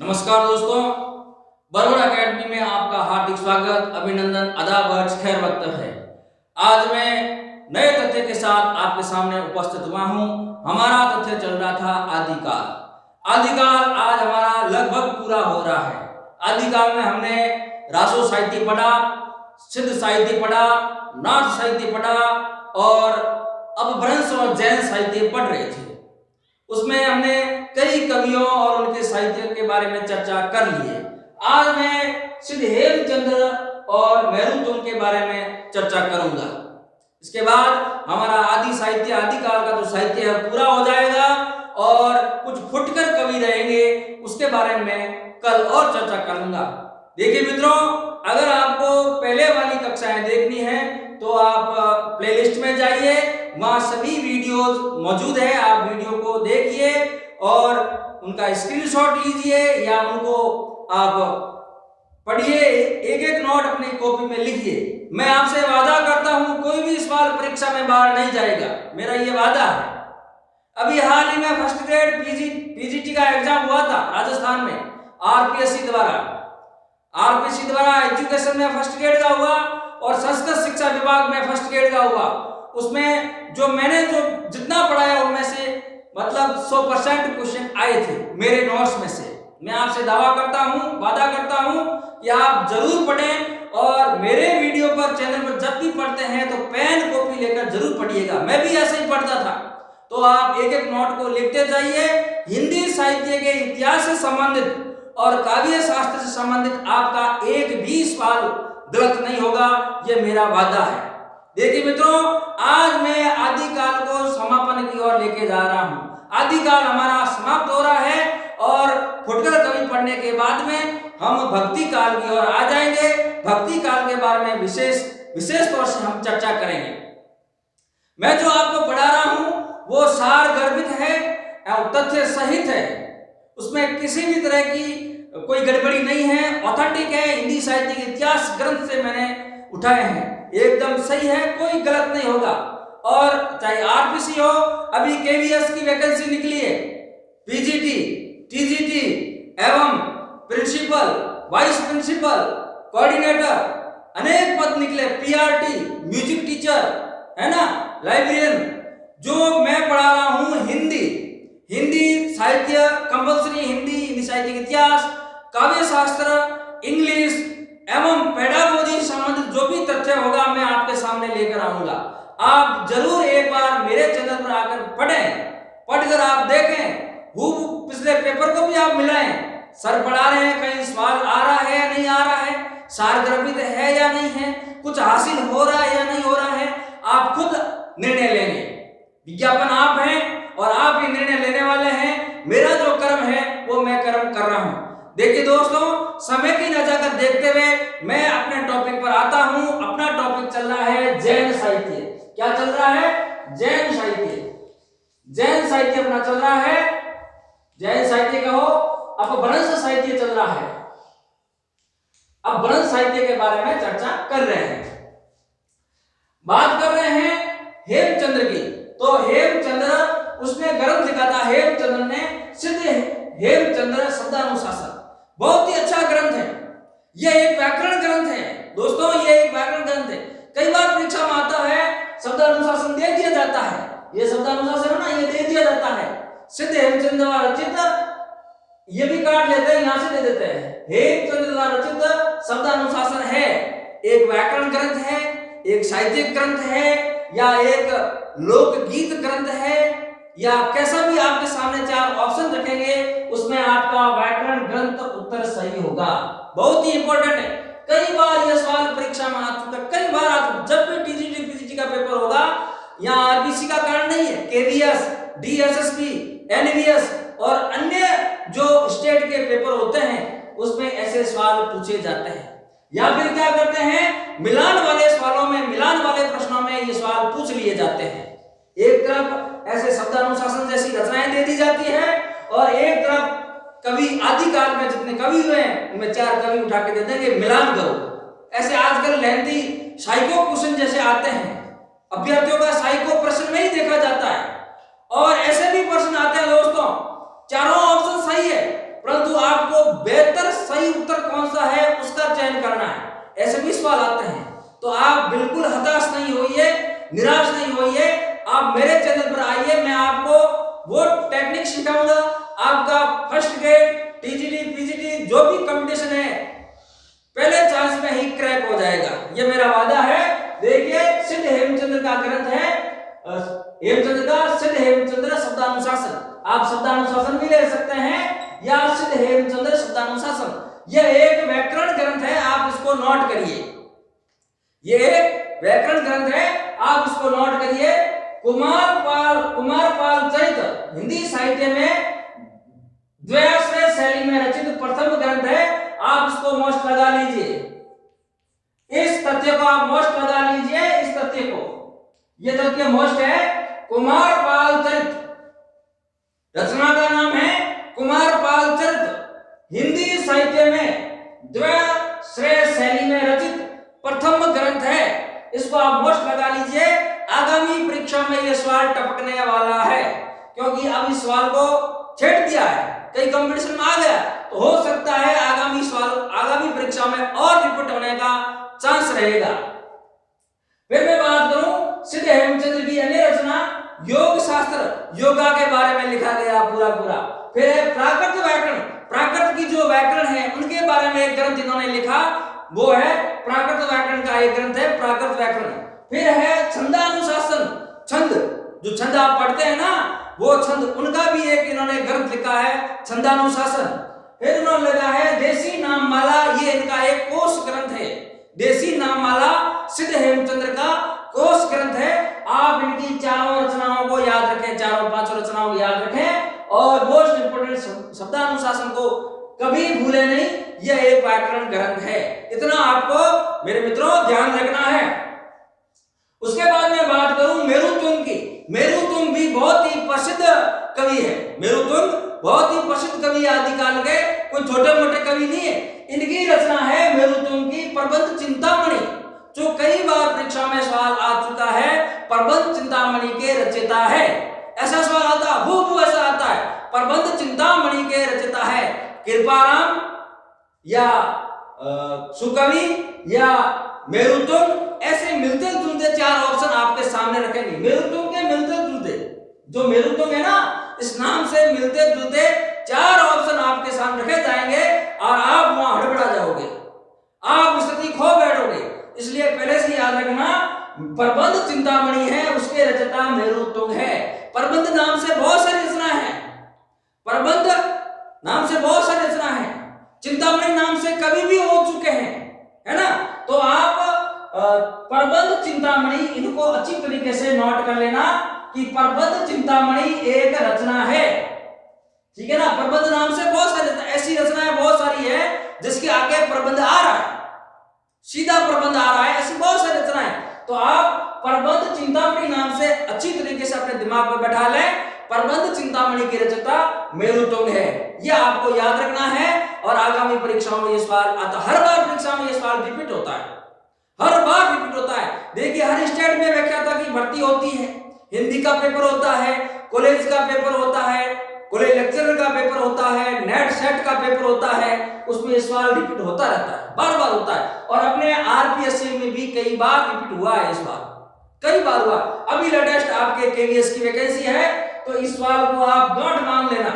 नमस्कार दोस्तों, बरगढ़ एकेडमी में आपका हार्दिक स्वागत, अभिनंदन, आदाब, खैर वक्त है। आज मैं नए तथ्य के साथ आपके सामने उपस्थित हुआ हूँ। हमारा तथ्य चल रहा था आदिकाल। आदिकाल आज हमारा लगभग पूरा हो रहा है। आदिकाल में हमने रासो साहित्य पढ़ा, सिद्ध साहित्य पढ़ा, नाथ साहित्य पढ़ा और अपभ्रंश और जैन साहित्य पढ़ रहे थे। उसमें हमने कई कवियों और उनके साहित्य के बारे में चर्चा कर ली है। आज मैं सिद्ध हेमचंद्र और मेरुतुंग के बारे में चर्चा करूंगा। इसके बाद हमारा आदि साहित्य, आदिकाल का जो साहित्य है पूरा हो जाएगा और कुछ फुटकर कवि रहेंगे, उसके बारे में कल और चर्चा करूंगा। देखिए मित्रों, अगर आपको पहले वाली कक्षाएं देखनी है तो आप प्लेलिस्ट में जाइए, वहां सभी वीडियोस मौजूद है। आप वीडियो को देखिए और उनका स्क्रीनशॉट लीजिए या उनको आप पढ़िए, एक एक नोट अपनी कॉपी में लिखिए। मैं आपसे वादा करता हूं कोई भी सवाल परीक्षा में बाहर नहीं जाएगा, मेरा ये वादा है। अभी हाल ही में फर्स्ट ग्रेड पीजीटी का एग्जाम हुआ था राजस्थान में, आरपीएससी द्वारा एजुकेशन में फर्स्ट ग्रेड का हुआ और संस्कृत शिक्षा विभाग में फर्स्ट ग्रेड का हुआ। उसमें जो मैंने जितना पढ़ाया उनमें से मतलब 100% क्वेश्चन आए थे मेरे नोट्स में से। मैं आपसे वादा करता हूं कि आप जरूर पढ़ें और मेरे वीडियो पर, चैनल पर जब भी पढ़ते हैं तो पेन कॉपी लेकर जरूर पढ़िएगा। मैं भी ऐसे ही पढ़ता था, तो आप एक एक नोट को लिखते जाइए। हिंदी साहित्य के इतिहास से संबंधित और काव्य शास्त्र से संबंधित आपका एक भी सवाल गलत नहीं होगा, ये मेरा वादा है। देखिए मित्रों, आज मैं आदिकाल को समापन की ओर लेके जा रहा हूं। आदिकाल हमारा समाप्त हो रहा है और फुटकर कवि पढ़ने के बाद में हम भक्ति काल की ओर आ जाएंगे। भक्ति काल के बारे में विशेष तौर से हम चर्चा करेंगे। मैं जो आपको पढ़ा रहा हूं वो सार गर्भित है और तथ्य सहित है, उसमें किसी भी तरह की कोई गड़बड़ी नहीं है, ऑथेंटिक है। हिंदी साहित्य के इतिहास ग्रंथ से मैंने उठाए हैं, एकदम सही है, कोई गलत नहीं होगा। और चाहे आरपीसी हो, अभी केवीएस की वैकेंसी निकली है, पीजीटी, टीजीटी एवं प्रिंसिपल, वाइस प्रिंसिपल, कोऑर्डिनेटर, अनेक पद निकले, पीआरटी, म्यूजिक टीचर, है ना, लाइब्रेरियन। जो मैं पढ़ा रहा हूं हिंदी साहित्य कंपल्सरी, हिंदी साहित्य इतिहास, काव्य शास्त्र, इंग्लिश एवं पेडागोजी संबंधित जो भी तथ्य होगा मैं आपके सामने लेकर आऊंगा। आप जरूर एक बार मेरे चैनल पर आकर पढ़कर आप देखें, पिछले पेपर को भी आप मिलाएं। सर पढ़ा रहे हैं, कहीं सवाल आ रहा है या नहीं आ रहा है, सार गर्भित है या नहीं है, कुछ हासिल हो रहा है या नहीं हो रहा है, आप खुद निर्णय लेंगे। विज्ञापन आप हैं और आप ही निर्णय लेने वाले हैं। मेरा जो कर्म है वो मैं कर्म कर रहा हूं। देखिए दोस्तों, समय की नजाकत देखते हुए मैं अपने टॉपिक पर आता हूं। अपना टॉपिक चल रहा है जैन साहित्य। क्या चल रहा है? जैन साहित्य अपना चल रहा है। जैन साहित्य कहो, अपभ्रंश साहित्य चल रहा है। अपभ्रंश साहित्य के बारे में चर्चा कर रहे हैं, बात कर रहे हैं हेमचंद्र की। तो हेमचंद्र, उसने ग्रंथ लिखा था हेमचंद्र ने, सिद्ध हेमचंद्र शब्दानुशासन, बहुत ही अच्छा ग्रंथ है। यह एक व्याकरण ग्रंथ है दोस्तों, यह एक व्याकरण ग्रंथ है। कई बार परीक्षा में आता है, शब्दानुशासन दे दिया जाता है, यह शब्दानुशासन है ना, यह दे दिया जाता है। सिद्ध हेमचंद्र द्वारा रचित, ये भी काट लेते हैं, यहां से दे देते हैं। हेमचंद्र द्वारा रचित शब्दानुशासन है, एक व्याकरण ग्रंथ है, एक साहित्यिक ग्रंथ है, या एक लोकगीत ग्रंथ है, या कैसा भी आपके सामने चार ऑप्शन रखेंगे, उसमें आपका व्याकरण ग्रंथ उत्तर सही होगा। बहुत ही इंपॉर्टेंट है। कई बार यह सवाल परीक्षा में आ चुका, कई बार आ चुका। जब भी टीजीटी पीजीटी का पेपर होगा, यहाँ आरबीसी का कारण नहीं है, केवीएस, डीएसएसबी, एनवीएस और अन्य जो स्टेट के पेपर होते हैं उसमें ऐसे सवाल पूछे जाते हैं। या फिर क्या करते हैं, मिलान वाले सवालों में, मिलान वाले प्रश्नों में ये सवाल पूछ लिए जाते हैं। एक तरफ ऐसे शब्दानुशासन जैसी रचनाएं दे दी जाती है और एक तरफ कवि, आदिकाल में जितने कवि हुए हैं उनमें 4 कवि उठा के दे देंगे, मिलान करो। ऐसे आजकल लेंथी साइको क्वेश्चन जैसे आते हैं, अभ्यर्थियों का साइको प्रश्न में ही देखा जाता है। और ऐसे भी प्रश्न आते हैं दोस्तों, चारों ऑप्शन सही है परंतु आपको ऐसे भी सवाल आते हैं। तो आप बिल्कुल हताश नहीं होइए, निराश नहीं होइए, आप मेरे चैनल पर आइए, मैं आपको वो टेक्निक सिखाऊंगा। आपका फर्स्ट ग्रेड, टीजीटी, पीजीटी जो भी कंपटीशन है पहले चांस में ही क्रैक हो जाएगा, ये मेरा वादा है। देखिए सिद्ध हेमचंद्र का ग्रंथ है, हेमचंद्र का सिद्ध हेमचंद्र शब्दानुशासन, आप शब्दानुशासन भी ले सकते हैं या सिद्ध हेमचंद्र शब्दानुशासन, यह एक व्याकरण ग्रंथ है, आप इसको नोट करिए। ये एक व्याकरण ग्रंथ है, आप इसको नोट करिए। कुमारपाल चरित हिंदी साहित्य में द्वयाश्रय शैली में रचित प्रथम ग्रंथ है, आप इसको मोस्ट लगा लीजिए। इस तथ्य को आप मोस्ट लगा लीजिए, इस तथ्य को, ये तथ्य मोस्ट है। कुमारपाल चरित, रचना का नाम है कुमारपाल चरित, हिंदी साहित्य में द्वयाश्रय शैली में रचित प्रथम ग्रंथ है, इसको आप मोस्ट लगा लीजिए। आगामी परीक्षा में यह सवाल टपकने वाला है, क्योंकि अब इस सवाल को छेड़ दिया है, कई कंपटीशन में आ गया, तो हो सकता है आगामी सवाल, आगामी परीक्षा में और रिपीट होने का चांस रहेगा। फिर मैं बात करूं सिद्ध हेमचंद्र की अन्य रचना योग शास्त्र, योगा के बारे में लिखा गया पूरा। फिर है प्राकृत व्याकरण, प्राकृत की जो व्याकरण है उनके बारे में एक ग्रंथ इन्होंने लिखा, वो है प्राकृत व्याकरण का एक ग्रंथ है प्राकृत व्याकरण। फिर है छंदानुशासन, छंद, जो छंद आप पढ़ते हैं ना वो छंद, उनका भी एक इन्होंने ग्रंथ लिखा है छंदानुशासन। फिर उन्होंने लिखा है देसी नाममाला, ये इनका एक कोश ग्रंथ है, देसी नाममाला सिद्ध हेमचंद्र का कोश ग्रंथ है। आप इनकी चारों रचनाओं को याद रखें, चारों पांचों रचनाओं को याद रखें, और मोस्ट इंपोर्टेंट शब्दानुशासन को कभी भूले नहीं, यह एक व्याकरण ग्रंथ है। इतना आपको मेरे मित्रों ध्यान रखना है। उसके बाद मैं बात करूं मेरुतुंग की। मेरुतुंग भी बहुत ही प्रसिद्ध कवि है, मेरुतुंग बहुत ही प्रसिद्ध कवि, आदिकाल के कोई छोटे मोटे कवि नहीं है। इनकी रचना है मेरुतुंग की प्रबंध चिंतामणि, जो कई बार परीक्षा में सवाल आ चुका है, प्रबंध चिंतामणि के रचयिता है, ऐसा सवाल आता है, वो ऐसा आता है, प्रबंध चिंतामणि के रचयिता है कृपाराम या सुकवि या मेरुतुंग। ऐसे मिलते जुलते चार ऑप्शन आपके सामने रखेंगे, मेरुतुंग के मिलते जुलते, जो मेरुतुंग है ना इस नाम से मिलते जुलते चार ऑप्शन आपके सामने रखे जाएंगे, और आप वहां हड़बड़ा जाओगे, आप स्थिति खो बैठोगे। इसलिए पहले से याद रखना, प्रबंध चिंतामणि है, उसके रचयिता मेरुतुंग है। प्रबंध नाम से बहुत सारी रचना है, प्रबंध नाम से बहुत सारी रचना है, चिंतामणि नाम से कवि भी हो चुके हैं, है ना। तो आप प्रबंध चिंतामणि इनको अच्छी तरीके से नोट कर लेना कि प्रबंध चिंतामणि एक रचना है, ठीक है ना। प्रबंध नाम से बहुत सारी ऐसी रचनाएं बहुत सारी है जिसके आगे प्रबंध आ रहा है, सीधा प्रबंध आ रहा है, ऐसी बहुत सारी रचनाएं। तो आप प्रबंध चिंतामणि नाम से अच्छी तरीके से अपने दिमाग में बैठा लें, प्रबंध चिंतामणि की रचयिता मेरुतुंग है, यह आपको याद रखना है। और आगामी परीक्षाओं में यह सवाल आता, हर बार परीक्षा में यह सवाल रिपीट होता है, हर बार रिपीट होता है। देखिए हर स्टेट में व्याख्याता की भर्ती होती है, हिंदी का पेपर होता है, कॉलेज का पेपर होता है, कॉलेज लेक्चरर का पेपर होता है, नेट सेट का पेपर होता है, उसमें सवाल रिपीट होता रहता है, बार बार होता है। और अपने आरपीएससी में भी कई बार रिपीट हुआ है, इस बार कई बार हुआ। अभी लेटेस्ट आपके केवीएस की वैकेंसी है, तो इस सवाल को आप गांठ मान लेना,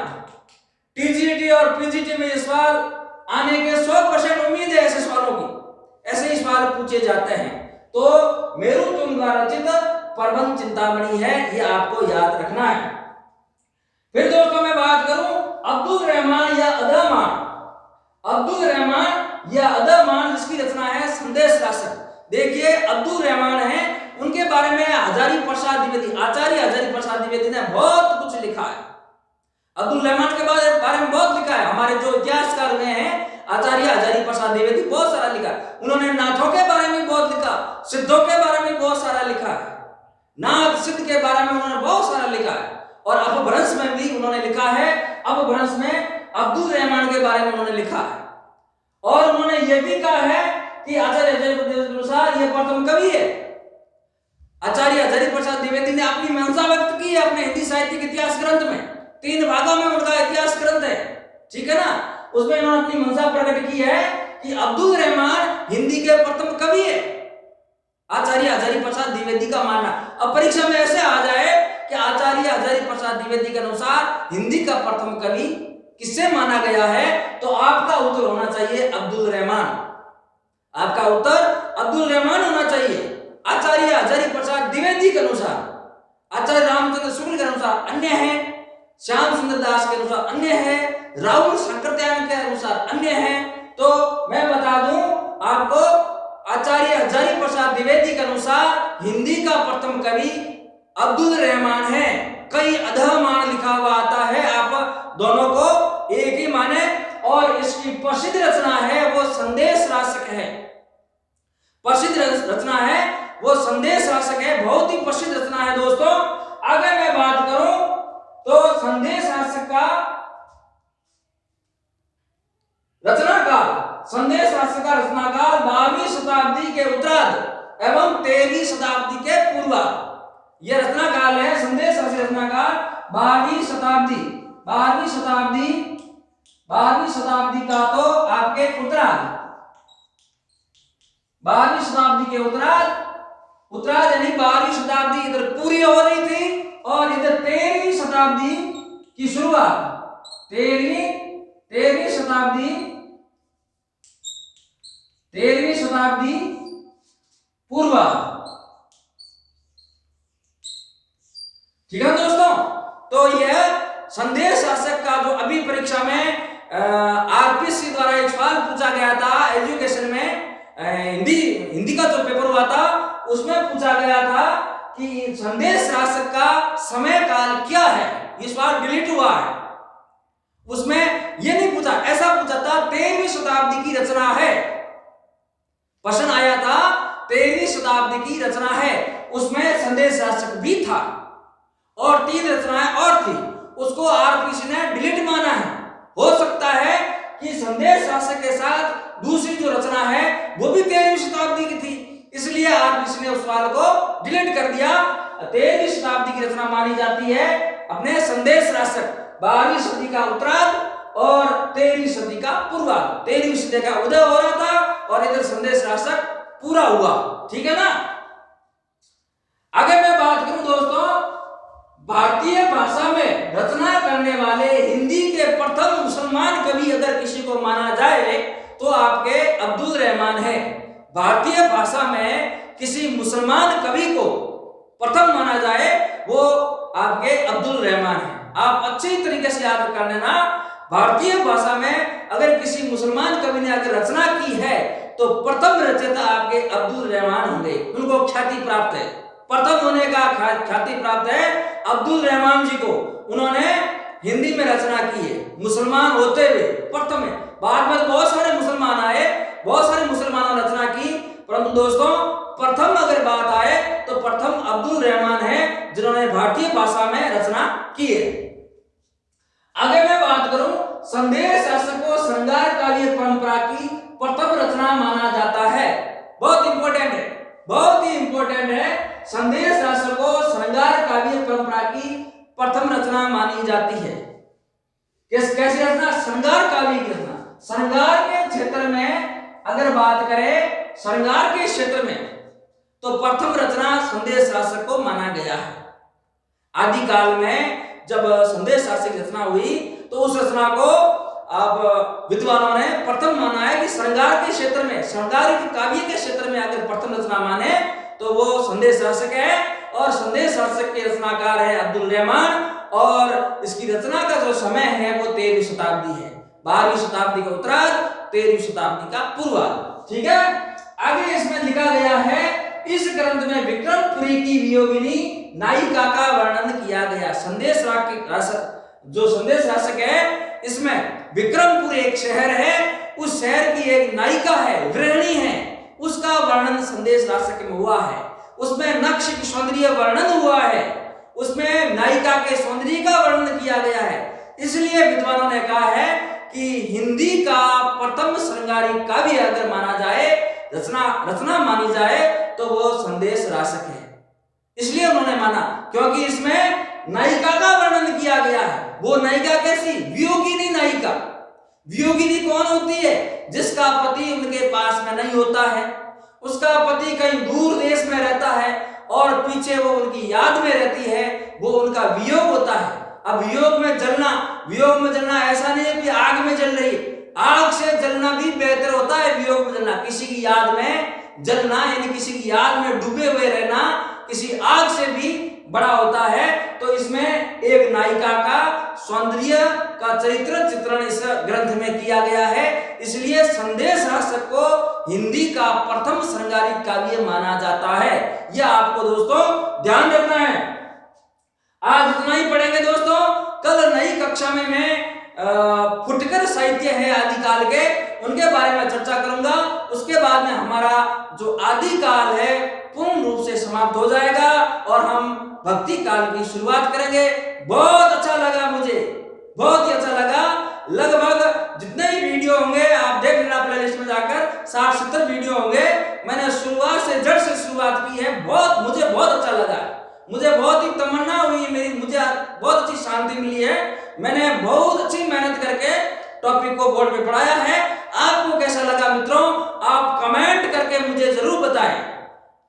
टीजीटी और पीजीटी में इस सवाल आने के 100% उम्मीद है, ऐसे सवालों की, ऐसे ही सवाल पूछे जाते हैं। तो मेरुतुंग द्वारा रचित प्रबंध चिंतामणि है, ये आपको याद रखना है। फिर दोस्तों मैं बात करूं अब्दुल रहमान या अदामान, अब्दुल रहमान या अदामान जिसकी रचना है संदेश राशन। देखिए अब्दुल रहमान है, उनके बारे में हजारी प्रसाद द्विवेदी, आचार्य हजारी प्रसाद द्विवेदी ने बहुत कुछ लिखा है। अब्दुल रहमान के बारे में बहुत लिखा है, हमारे जो इतिहासकार हुए हैं आचार्य हजारी प्रसाद द्विवेदी, बहुत सारा लिखा। उन्होंने नाथों के बारे में बहुत लिखा, सिद्धों के बारे में बहुत सारा लिखा है, नाथ सिद्ध के बारे में उन्होंने बहुत सारा लिखा है। और अपभ्रंश में भी उन्होंने लिखा है, अपभ्रंश में अब्दुल रहमान के बारे में उन्होंने लिखा है। और उन्होंने यह भी कहा है कि आचार्य हजारी प्रसाद के अनुसार यह प्रथम कवि है। आचार्य हजारी प्रसाद द्विवेदी ने अपनी मंशा व्यक्त की है अपने हिंदी साहित्य के इतिहास ग्रंथ में, 3 भागों में उनका इतिहास ग्रंथ है, ठीक है ना। उसमें उन्होंने अपनी मंशा प्रकट की है कि अब्दुल रहमान हिंदी के प्रथम कवि है, आचार्य हजारी प्रसाद द्विवेदी का मानना। अब परीक्षा में ऐसे आ जाए कि आचार्य हजारी प्रसाद द्विवेदी के अनुसार हिंदी का प्रथम कवि किससे माना गया है, तो आपका उत्तर होना चाहिए अब्दुल रहमान। आपका उत्तर अब्दुल रहमान होना चाहिए। आचार्य हजारी प्रसाद द्विवेदी के अनुसार, आचार्य रामचंद्र शुक्ल के अनुसार अन्य है, श्याम सुंदर दास के अनुसार अन्य है, राहुल शंकरदयाल के अनुसार अन्य है। तो मैं बता दूं आपको, आचार्य हजारी प्रसाद द्विवेदी के अनुसार हिंदी का प्रथम कवि अब्दुल रहमान है। कई अधः मान लिखा हुआ आता है, आप दोनों को एक ही माने। और इसकी प्रसिद्ध रचना है वो संदेश राशक है, प्रसिद्ध रचना है वो संदेश राशक है, बहुत ही प्रसिद्ध रचना है दोस्तों। अगर मैं बात करूं तो संदेश राशक का रचनाकाल, संदेश राशक का रचनाकाल 12वीं शताब्दी के उत्तरार्ध एवं 13वीं शताब्दी के पूर्वार्ध। यह रचनाकाल है संदेश राशि रचनाकाल 12वीं शताब्दी, 12वीं शताब्दी का तो आपके उत्तरार्ध, 12वीं शताब्दी के उत्तरार्ध यानी 12वीं शताब्दी इधर पूरी हो रही थी और इधर 13वीं शताब्दी की शुरुआत, 13वीं शताब्दी पूर्वार्ध। ठीक है दोस्तों, तो यह संदेश शासक का जो अभी परीक्षा में आरपीसी द्वारा एक सवाल पूछा गया था एजुकेशन में, हिंदी का जो पेपर हुआ था उसमें पूछा गया था कि संदेश शासक का समय काल क्या है। ये सवाल डिलीट हुआ है, उसमें ये नहीं पूछा, ऐसा पूछा था 13वीं शताब्दी की रचना है, प्रश्न आया था 13वीं शताब्दी की रचना है, उसमें संदेश शासक भी था और 3 रचनाएं और थी, उसको आरपीसी ने डिलीट माना है। हो सकता है कि संदेश शासक के साथ दूसरी जो रचना है वो भी 13वीं शताब्दी की थी, इसलिए आरपीसी ने उस सवाल को डिलीट कर दिया। 13वीं शताब्दी की रचना मानी जाती है अपने संदेश शासक, 12वीं सदी का उत्तरार्ध और 13वीं सदी का पूर्वार्ध। 13वीं सदी का उदय हो रहा था और इधर संदेश शासक पूरा हुआ। ठीक है ना। आगे मैं बात करूं दोस्तों, भारतीय भाषा में रचना करने वाले हिंदी के प्रथम मुसलमान कवि अगर किसी को माना जाए तो आपके अब्दुल रहमान है। भारतीय भाषा में किसी मुसलमान कवि को प्रथम माना जाए वो आपके अब्दुल रहमान है। आप अच्छी तरीके से याद कर लेना, भारतीय भाषा में अगर किसी मुसलमान कवि ने अगर रचना की है तो प्रथम रचयिता आपके अब्दुल रहमान होंगे, उनको ख्याति प्राप्त है, प्रथम होने का ख्याति प्राप्त है अब्दुल रहमान जी को। उन्होंने हिंदी में रचना की है मुसलमान होते हुए प्रथम है। बाद में बहुत सारे मुसलमान आए, बहुत सारे मुसलमानों ने रचना की, परंतु दोस्तों प्रथम अगर बात आए तो प्रथम अब्दुल रहमान है जिन्होंने भारतीय भाषा में रचना की है। आगे मैं बात करूं, संदेश शासक को श्रृंगार काव्य परंपरा की प्रथम रचना माना जाता है। बहुत इंपॉर्टेंट है, बहुत ही इंपॉर्टेंट है। संदेश शासक को श्रृंगार काव्य परंपरा की प्रथम रचना मानी जाती है। कैसी रचना? श्रृंगार काव्य की रचना। श्रृंगार के क्षेत्र में अगर बात करें, श्रृंगार के क्षेत्र में तो प्रथम रचना संदेश शासक को माना गया है। आदिकाल में जब संदेश शासक की रचना हुई तो उस रचना को अब विद्वानों ने प्रथम माना है कि श्रृंगार के क्षेत्र में, श्रृंगार काव्य के क्षेत्र में अगर प्रथम रचना माने तो वो संदेश शासक है और संदेश शासक के रचनाकार है अब्दुल रहमान और इसकी रचना का जो समय है वो 13वीं शताब्दी है, 12वीं शताब्दी का उत्तरार्ध, 13वीं शताब्दी का पूर्वार्ध। ठीक है। आगे इसमें लिखा गया है, इस ग्रंथ में विक्रमपुरी की वियोगिनी नायिका का वर्णन किया गया। संदेश शासक जो संदेश शासक है इसमें विक्रमपुर एक शहर है, उस शहर की एक नायिका है, गृहिणी है, उसका वर्णन संदेश शासक में हुआ है। उसमें नक्श की सौंदर्य वर्णन हुआ है, उसमें नायिका के सौंदर्य का वर्णन किया गया है। इसलिए विद्वानों ने कहा है कि हिंदी का प्रथम श्रृंगारिक काव्य अगर माना जाए, रचना मानी जाए तो वो संदेश शासक है। इसलिए उन्होंने माना क्योंकि इसमें नायिका का वर्णन किया गया है। वो नायिका कैसी? वियोगिनी नायिका। वियोगिनी कौन होती है? जिसका पति उनके पास में नहीं होता है, उसका पति कहीं दूर देश में रहता है और पीछे वो उनकी याद में रहती है, वो उनका वियोग होता है। अब वियोग में जलना ऐसा नहीं है कि आग में जल रही, आग से जलना भी बेहतर होता है। वियोग में जलना, किसी की याद में जलना यानी किसी की याद में डूबे हुए रहना किसी आग से भी बड़ा होता है। तो इसमें एक नायिका का सौंदर्य का चरित्र चित्रण इस ग्रंथ में किया गया है, इसलिए संदेश रहस्य को हिंदी का प्रथम श्रृंगारिक काव्य माना जाता है। यह आपको दोस्तों ध्यान रखना है। आज इतना ही पढ़ेंगे दोस्तों। कल नई कक्षा में मैं फुटकर साहित्य है आदिकाल के, उनके बारे में चर्चा करूंगा। उसके बाद में हमारा जो आदिकाल है पूर्ण रूप से समाप्त हो जाएगा और हम भक्ति काल की शुरुआत करेंगे। बहुत अच्छा लगा, मुझे बहुत ही अच्छा लगा। लगभग जितने ही वीडियो होंगे आप देख लेना प्लेलिस्ट में जाकर, 60-70 वीडियो होंगे। मैंने शुरुआत से जड़ से शुरुआत की है। मुझे बहुत अच्छा लगा, मुझे बहुत ही तमन्ना हुई, मुझे बहुत अच्छी शांति मिली है। मैंने बहुत अच्छी मेहनत करके टॉपिक को बोर्ड पे पढ़ाया है। आपको कैसा लगा मित्रों? आप कमेंट करके मुझे जरूर बताएं।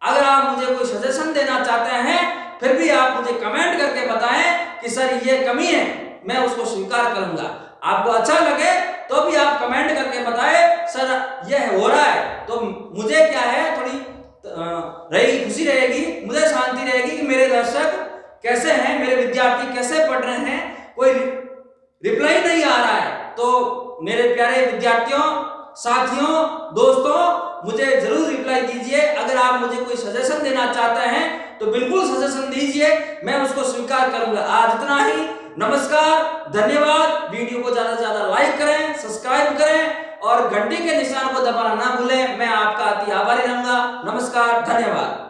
अगर आप मुझे कोई सजेशन देना चाहते हैं फिर भी आप मुझे कमेंट करके बताएं कि सर ये कमी है, मैं उसको स्वीकार करूंगा। आपको अच्छा लगे तो भी आप कमेंट करके बताएं सर यह हो रहा है, तो मुझे क्या है थोड़ी खुशी रहेगी, मुझे शांति रहेगी कि मेरे दर्शक कैसे हैं, मेरे विद्यार्थी कैसे पढ़ रहे हैं। कोई रिप्लाई नहीं आ रहा है तो मेरे प्यारे विद्यार्थियों, साथियों, दोस्तों मुझे जरूर रिप्लाई दीजिए। अगर आप मुझे कोई सजेशन देना चाहते हैं तो बिल्कुल सजेशन दीजिए, मैं उसको स्वीकार करूंगा। आज इतना ही, नमस्कार, धन्यवाद। वीडियो को ज्यादा से ज्यादा लाइक करें, सब्सक्राइब करें और घंटी के निशान को दबाना ना भूलें। मैं आपका अति आभारी रहूंगा। नमस्कार, धन्यवाद।